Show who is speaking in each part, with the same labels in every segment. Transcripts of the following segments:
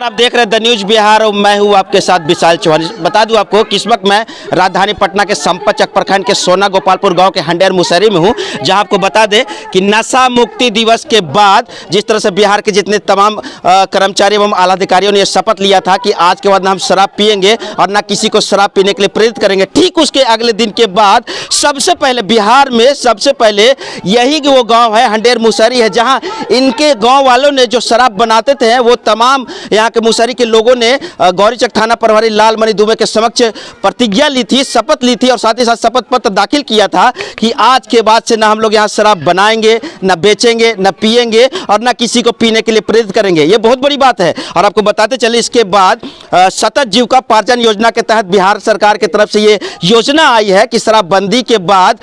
Speaker 1: आप देख रहे हैं द न्यूज बिहार और मैं हूं आपके साथ विशाल चौहान। बता दूं आपको कि इस वक्त मैं राजधानी पटना के संपतचक प्रखंड के सोना गोपालपुर गांव के हंडेर मुसहरी में हूं, जहां आपको बता दें कि नशा मुक्ति दिवस के बाद जिस तरह से बिहार के जितने तमाम कर्मचारी एवं आला अधिकारियों ने यह शपथ लिया था कि आज के बाद ना हम शराब पिएंगे और ना किसी को शराब पीने के लिए प्रेरित करेंगे, ठीक उसके अगले दिन के बाद सबसे पहले बिहार में सबसे पहले यही वो गाँव है हंडेर मुसहरी है, जहाँ इनके गाँव वालों ने जो शराब बनाते थे वो तमाम यहाँ के मुसहरी के लोगों ने गौरीचक थाना प्रभारी लालमणि दुबे के समक्ष प्रतिज्ञा ली थी, शपथ ली थी और साथ ही साथ शपथ पत्र दाखिल किया था कि आज के बाद से ना हम लोग यहाँ शराब बनाएंगे, ना बेचेंगे, ना पिएंगे और ना किसी को पीने के लिए प्रेरित करेंगे। ये बहुत बड़ी बात है। और आपको बताते चले इसके बाद सतत जीविकोपार्जन योजना के तहत बिहार सरकार की तरफ से ये योजना आई है कि शराबबंदी के बाद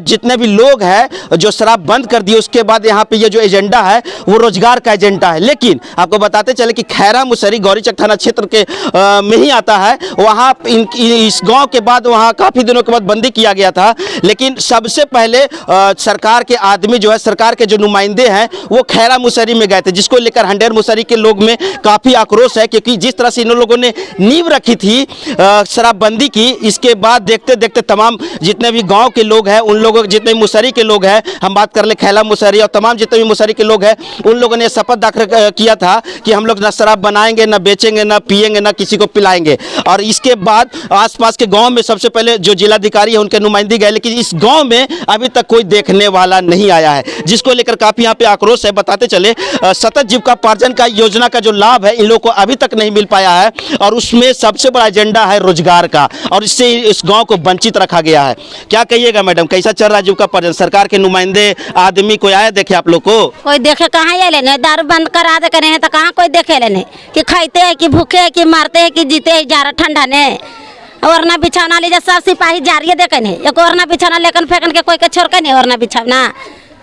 Speaker 1: जितने भी लोग हैं जो शराब बंद कर दिए उसके बाद यहाँ पे ये जो एजेंडा है वो रोजगार का एजेंडा है। लेकिन आपको बताते चले कि खैरा मुसहरी गौरीचक थाना क्षेत्र के में ही आता है, वहाँ इस गांव के बाद वहाँ काफ़ी दिनों के बाद बंदी किया गया था। लेकिन सबसे पहले सरकार के आदमी जो है, सरकार के जो नुमाइंदे हैं वो खैरा मुसहरी में गए थे, जिसको लेकर हंडेर मुसहरी के लोग में काफ़ी आक्रोश है, क्योंकि जिस तरह से इन लोगों ने नींव रखी थी शराबबंदी की, इसके बाद देखते देखते तमाम जितने भी गाँव के लोग हैं उन लोगों जितने भी मुसहरी के लोग हैं, हम बात कर ले खैरा मुसहरी और तमाम जितने भी मुसहरी के लोग हैं, उन लोगों ने शपथ दाखिल किया था कि हम लोग ना शराब बनाएंगे, ना बेचेंगे, ना पिएंगे, ना किसी को पिलाएंगे। और इसके बाद आसपास के गांव में सबसे पहले जो जिलाधिकारी है उनके नुमाइंदे गए, लेकिन इस गांव में अभी तक कोई देखने वाला नहीं आया है, जिसको लेकर काफ़ी यहाँ पे आक्रोश है। बताते चले सतत जीविकोपार्जन का योजना का जो लाभ है इन लोगों को अभी तक नहीं मिल पाया है और उसमें सबसे बड़ा एजेंडा है रोजगार का, और इससे इस गाँव को वंचित रखा गया है। क्या कहिएगा मैडम, कैसा चल रहा है जीविकोपार्जन? सरकार के नुमाइंदे आदमी कोई आया देखे आप लोग को? कोई
Speaker 2: देखे कहाँ ये लेने, दारू बंद करा दे करे हैं तो कहाँ कोई देखे लेने कि खाते हैं कि भूखे हैं कि मारते हैं कि जीते हैं जा रहा ठंडा ने। ओरना बिछावना लीजिए, सब सिपाही जा रही है देखे नहीं, एक ओरना बिछावना लेकर फेंकन के कोई के छोड़ के नहीं ओरना बिछावना।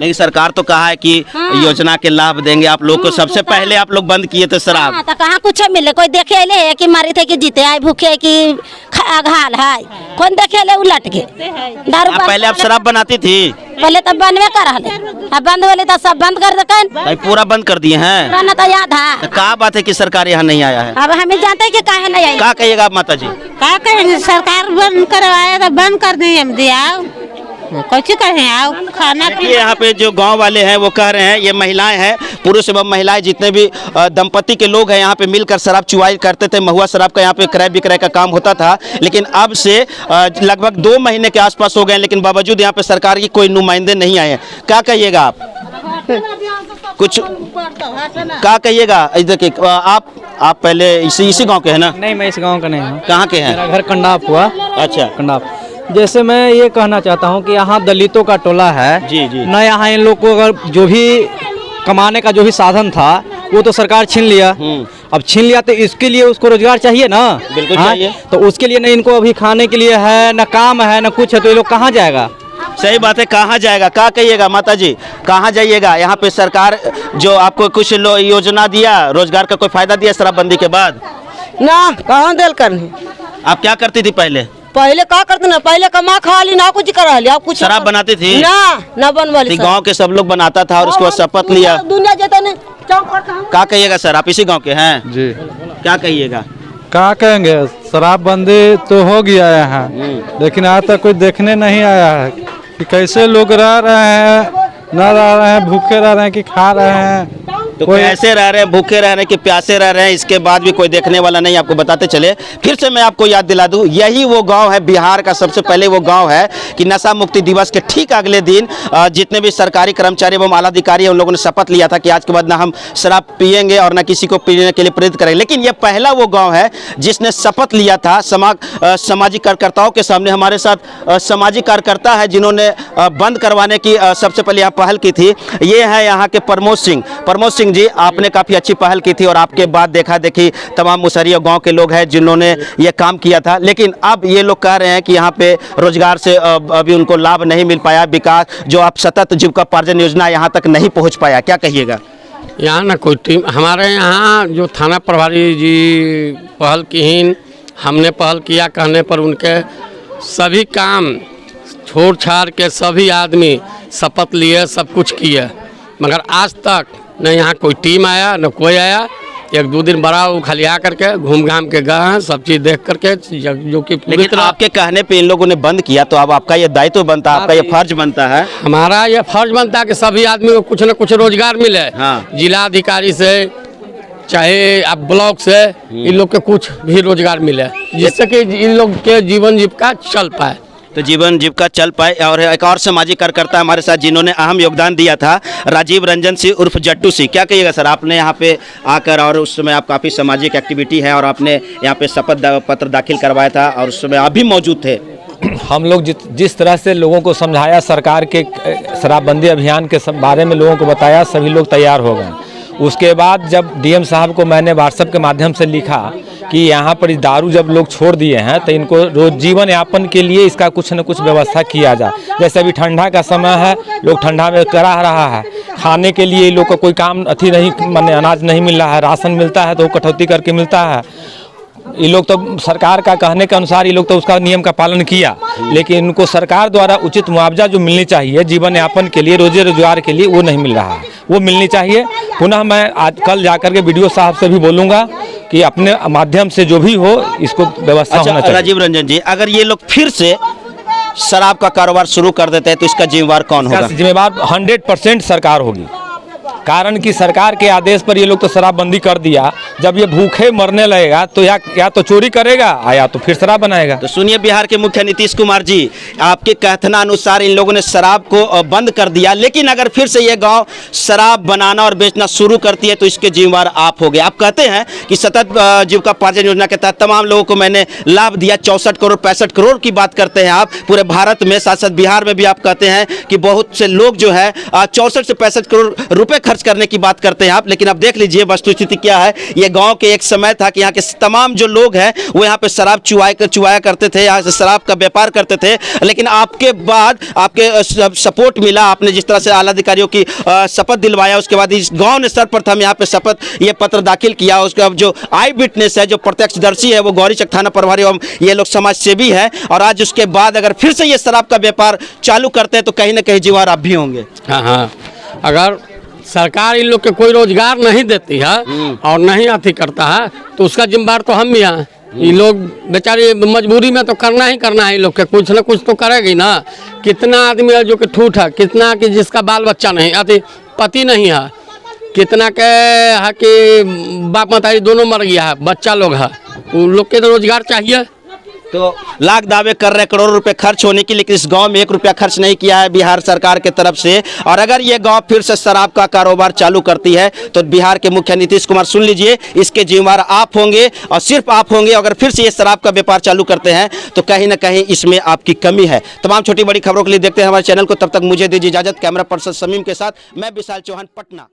Speaker 1: लेकिन सरकार तो कहा है कि योजना के लाभ देंगे आप लोग को। सबसे पहले आप लोग बंद किए थे शराब,
Speaker 2: तो कहाँ कुछ मिले? कोई देखे ले कि मारी थे कि जीते है, भूखे कि घाल है, कौन देखे ले उलट के दारू।
Speaker 1: पहले आप शराब बनाती थी?
Speaker 2: पहले तो बनवे कर बंद वाले तो सब बंद कर दे,
Speaker 1: पूरा बंद कर दिए हैं
Speaker 2: तो याद है।
Speaker 1: क्या बात है कि सरकार यहाँ नहीं आया है?
Speaker 2: अब हमें जानते हैं कि काहे नहीं आई।
Speaker 1: क्या कहिएगा आप माता जी?
Speaker 3: क्या कहेंगे, सरकार बंद करवाया तो बंद कर दिए, हम दिया कुछ कहें आओ खाना पीना।
Speaker 1: यहाँ पे जो गांव वाले हैं वो कह रहे हैं, ये महिलाएं हैं, पुरुष एवं महिलाएं जितने भी दंपति के लोग हैं यहाँ पे मिलकर शराब चुवाई करते थे। महुआ शराब का यहाँ पे क्रय विक्रय का काम होता था, लेकिन अब से लगभग 2 महीने के आसपास हो गए, लेकिन बावजूद यहाँ पे सरकार की कोई नुमाइंदे नहीं आए हैं। क्या कहिएगा आप? कुछ क्या कहिएगा? देखिए आप पहले इसी गाँव के है ना?
Speaker 4: नहीं, मैं इस गाँव का नहीं हूँ।
Speaker 1: कहाँ के हैं?
Speaker 4: मेरा घर कंडाप हुआ।
Speaker 1: अच्छा,
Speaker 4: कंडाप। जैसे मैं ये कहना चाहता हूँ कि यहाँ दलितों का टोला है
Speaker 1: जी जी,
Speaker 4: न यहाँ इन लोग को अगर जो भी कमाने का जो भी साधन था वो तो सरकार छीन लिया। अब छीन लिया तो इसके लिए उसको रोजगार चाहिए ना।
Speaker 1: बिल्कुल चाहिए।
Speaker 4: तो उसके लिए न इनको अभी खाने के लिए है, न काम है, न कुछ है, तो ये लोग कहाँ जाएगा?
Speaker 1: सही बात है, कहाँ जाएगा? क्या कहिएगा माता जी, कहाँ जाइएगा? यहाँ पे सरकार जो आपको कुछ योजना दिया, रोजगार का कोई फायदा दिया शराबबंदी के बाद?
Speaker 5: ना, कहाँ दिल करनी।
Speaker 1: आप क्या करती थी पहले?
Speaker 5: पहले क्या करते ना, पहले कमा खा ली ना, कुछ करा लिया। आप कुछ
Speaker 1: शराब बनाती थी?
Speaker 5: ना बनवा ली।
Speaker 1: गांव के सब लोग बनाता था और उसके बाद शपथ लिया।
Speaker 5: दुनिया जैसा नहीं।
Speaker 1: क्या कहिएगा सर, आप इसी गांव के हैं
Speaker 6: जी?
Speaker 1: क्या कहिएगा?
Speaker 6: क्या कहेंगे, शराबबंदी तो हो गया है यहाँ, लेकिन आज तक कोई देखने नहीं आया है कि कैसे लोग रह रहे हैं, न रह रहे हैं, भूखे रह रहे हैं कि खा रहे हैं।
Speaker 1: तो कोई ऐसे रह रहे हैं, भूखे रह रहे हैं कि प्यासे रह रहे हैं, इसके बाद भी कोई देखने वाला नहीं। आपको बताते चले, फिर से मैं आपको याद दिला दूं, यही वो गांव है बिहार का सबसे पहले वो गांव है कि नशा मुक्ति दिवस के ठीक अगले दिन जितने भी सरकारी कर्मचारी एवं आला अधिकारी हैं उन लोगों ने शपथ लिया था कि आज के बाद ना हम शराब पिएंगे और ना किसी को पीने के लिए प्रेरित करेंगे। लेकिन यह पहला वो गाँव है जिसने शपथ लिया था सामाजिक कार्यकर्ताओं के सामने। हमारे साथ सामाजिक कार्यकर्ता है जिन्होंने बंद करवाने की सबसे पहले यहाँ पहल की थी। ये है यहाँ के प्रमोद सिंह जी, आपने काफ़ी अच्छी पहल की थी और आपके बाद देखा देखी तमाम मुसहरी और गांव के लोग हैं जिन्होंने ये काम किया था। लेकिन अब ये लोग कह रहे हैं कि यहाँ पे रोजगार से अभी उनको लाभ नहीं मिल पाया, विकास जो आप सतत जीविकोपार्जन योजना यहाँ तक नहीं पहुँच पाया। क्या कहिएगा?
Speaker 7: यहाँ ना कोई टीम हमारे यहाँ जो थाना प्रभारी जी पहल की, हमने पहल किया कहने पर उनके सभी काम छोड़ छाड़ के सभी आदमी शपथ लिए, सब कुछ किए, मगर आज तक न यहाँ कोई टीम आया न कोई आया। 1-2 दिन बड़ा वो खलिया करके घूम घाम के गए हैं, सब चीज़ देख करके, जो कि पूरी
Speaker 1: लेकिन
Speaker 7: तरह
Speaker 1: आपके कहने पे इन लोगों ने बंद किया, तो अब आपका ये दायित्व बनता है, आपका ये फर्ज बनता है।
Speaker 7: हमारा ये फर्ज बनता है कि सभी आदमी को कुछ न कुछ रोजगार मिले।
Speaker 1: हाँ।
Speaker 7: जिला अधिकारी से चाहे आप ब्लॉक से इन लोग के कुछ भी रोजगार मिले, जिससे कि इन लोग के जीवन जीविका चल पाए।
Speaker 1: तो जीवन जीविका चल पाए। और एक और सामाजिक कार्यकर्ता हमारे साथ जिन्होंने अहम योगदान दिया था, राजीव रंजन सिंह उर्फ जट्टू सिंह। क्या कहिएगा सर, आपने यहाँ पे आकर, और उस समय आप काफ़ी सामाजिक एक्टिविटी है और आपने यहाँ पे शपथ पत्र दाखिल करवाया था और उस समय आप भी मौजूद थे।
Speaker 8: हम लोग जिस तरह से लोगों को समझाया, सरकार के शराबबंदी अभियान के बारे में लोगों को बताया, सभी लोग तैयार हो गए। उसके बाद जब डीएम साहब को मैंने व्हाट्सएप के माध्यम से लिखा कि यहाँ पर दारू जब लोग छोड़ दिए हैं तो इनको रोज जीवन यापन के लिए इसका कुछ न कुछ व्यवस्था किया जाए। जैसे अभी ठंडा का समय है, लोग ठंडा में कराह रहा है, खाने के लिए लोग को कोई काम अथी नहीं, माने अनाज नहीं मिल रहा है, राशन मिलता है तो कटौती करके मिलता है। ये लोग तो सरकार का कहने के अनुसार ये लोग तो उसका नियम का पालन किया, लेकिन इनको सरकार द्वारा उचित मुआवजा जो मिलनी चाहिए जीवन यापन के लिए, रोजी रोजगार के लिए, वो नहीं मिल रहा है, वो मिलनी चाहिए। पुनः मैं आज कल जाकर के वीडियो साहब से भी बोलूँगा कि अपने माध्यम से जो भी हो इसको व्यवस्था होना चाहिए।
Speaker 1: राजीव रंजन जी, अगर ये लोग फिर से शराब का कारोबार शुरू कर देते हैं तो इसका जिम्मेवार कौन होगा?
Speaker 8: जिम्मेवार 100% सरकार होगी, कारण कि सरकार के आदेश पर ये लोग तो शराबबंदी कर दिया। जब ये भूखे मरने लगेगा तो या तो चोरी करेगा या तो फिर शराब बनाएगा।
Speaker 1: तो सुनिए, बिहार के मुख्य नीतीश कुमार जी, आपके कथनानुसार इन लोगों ने शराब को बंद कर दिया, लेकिन अगर फिर से ये गांव शराब बनाना और बेचना शुरू करती है तो इसके जिम्मेवार आप हो गए। आप कहते हैं कि सतत जीविकोपार्जन योजना के तहत तमाम लोगों को मैंने लाभ दिया, 64 करोड़ 65 करोड़ की बात करते हैं आप पूरे भारत में, साथ साथ बिहार में भी आप कहते हैं कि बहुत से लोग जो है 64 से 65 करोड़ रुपए खर्च करने की बात करते हैं आप। लेकिन अब देख लीजिए वस्तुस्थिति क्या है। ये गांव के एक समय था कि यहाँ के तमाम जो लोग हैं वो यहाँ पे शराब चुवाया करते थे, यहाँ से शराब का व्यापार करते थे। लेकिन आपके बाद आपके सपोर्ट मिला, आपने जिस तरह से आला अधिकारियों की शपथ दिलवाया, उसके बाद इस गांव ने सर्वप्रथम यहाँ पे शपथ ये पत्र दाखिल किया। उसके अब जो आई विटनेस है, जो प्रत्यक्षदर्शी है, वो गौरीचक थाना प्रभारी एवं ये लोग समाज सेवी है। और आज उसके बाद अगर फिर से ये शराब का व्यापार चालू करते हैं तो कहीं ना कहीं जिम्मेवार आप भी होंगे।
Speaker 7: हाँ, अगर सरकार इन लोग के कोई रोजगार नहीं देती है और नहीं अथी करता है तो उसका जिम्मेदार तो हम भी हैं। ये लोग बेचारे मजबूरी में तो करना ही करना है, इन लोग के कुछ ना कुछ तो करेगी ना। कितना आदमी है जो कि ठूठ है, कितना कि जिसका बाल बच्चा नहीं, अति पति नहीं है, कितना के है कि बाप मतारी दोनों मर गया है, बच्चा लोग है, उन लोग के तो रोजगार चाहिए।
Speaker 1: तो लाख दावे कर रहे करोड़ों रुपए खर्च होने की, लेकिन इस गांव में 1 रुपया खर्च नहीं किया है बिहार सरकार के तरफ से। और अगर ये गांव फिर से शराब का कारोबार चालू करती है तो बिहार के मुख्य नीतीश कुमार, सुन लीजिए, इसके जिम्मेवार आप होंगे और सिर्फ आप होंगे। अगर फिर से ये शराब का व्यापार चालू करते हैं तो कहीं ना कहीं इसमें आपकी कमी है। तमाम छोटी बड़ी खबरों के लिए देखते हैं हमारे चैनल को। तब तक मुझे दीजिए इजाजत। कैमरा पर्सन समीम के साथ मैं विशाल चौहान, पटना।